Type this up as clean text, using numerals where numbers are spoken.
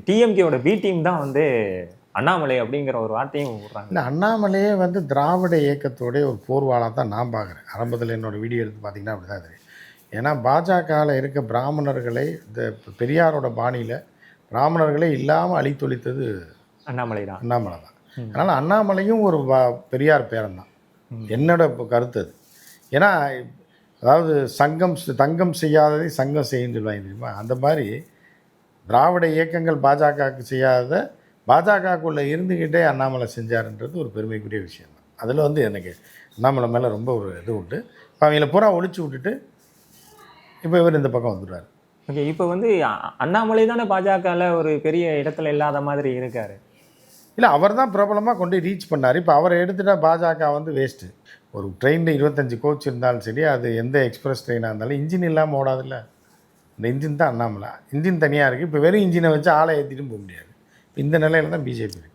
டிஎம்கேவோட B team தான் வந்து அண்ணாமலை அப்படிங்கிற ஒரு வார்த்தையும் விடுறாங்க. இல்லை, அண்ணாமலையே வந்து திராவிட இயக்கத்தோடைய ஒரு போர்வாளாக தான் நான் பார்க்குறேன். ஆரம்பத்தில் என்னோடய வீடியோ எடுத்து பார்த்தீங்கன்னா அப்படி தான் தெரியும். ஏன்னா பாஜகவில் இருக்க பிராமணர்களை இந்த பெரியாரோட பாணியில் பிராமணர்களே இல்லாமல் அழித்தொழித்தது அண்ணாமலை தான். அண்ணாமலை தான். அதனால் அண்ணாமலையும் ஒரு பெரியார் பேரன் தான், என்னோட கருத்து அது. ஏன்னா அதாவது தங்கம் செய்யாததை சங்கம் செய்யுன்னு சொல்லுவாங்க தெரியுமா, அந்த மாதிரி திராவிட இயக்கங்கள் பாஜகவுக்கு செய்யாததை பாஜகக்குள்ளே இருந்துக்கிட்டே அண்ணாமலை செஞ்சாருன்றது ஒரு பெருமைக்குரிய விஷயம் தான். அதில் வந்து எனக்கு அண்ணாமலை மேலே ரொம்ப ஒரு இது உண்டு. இப்போ அவங்கள பூரா ஒழிச்சு விட்டுட்டு இப்போ இவர் இந்த பக்கம் வந்துடுறாரு. ஓகே, இப்போ வந்து அண்ணாமலை தானே பாஜகவில் ஒரு பெரிய இடத்துல இல்லாத மாதிரி இருக்கார். இல்லை, அவர் தான் பிரபலமாக கொண்டு ரீச் பண்ணார். இப்போ அவரை எடுத்துட்டால் பாஜக வந்து வேஸ்ட்டு. ஒரு ட்ரெயினில் 25 கோச் இருந்தாலும் சரி, அது எந்த எக்ஸ்பிரஸ் ட்ரெயினாக இருந்தாலும் இன்ஜின் இல்லாமல் ஓடாதில்ல. இந்த இன்ஜின் தான் அண்ணாமலை. இன்ஜின் தனியாக இருக்குது. இப்போ வெறும் இன்ஜினை வச்சு ஆளை ஏற்றிட்டும் போக முடியாது. இந்த நிலையில் தான் பிஜேபி இருக்குது.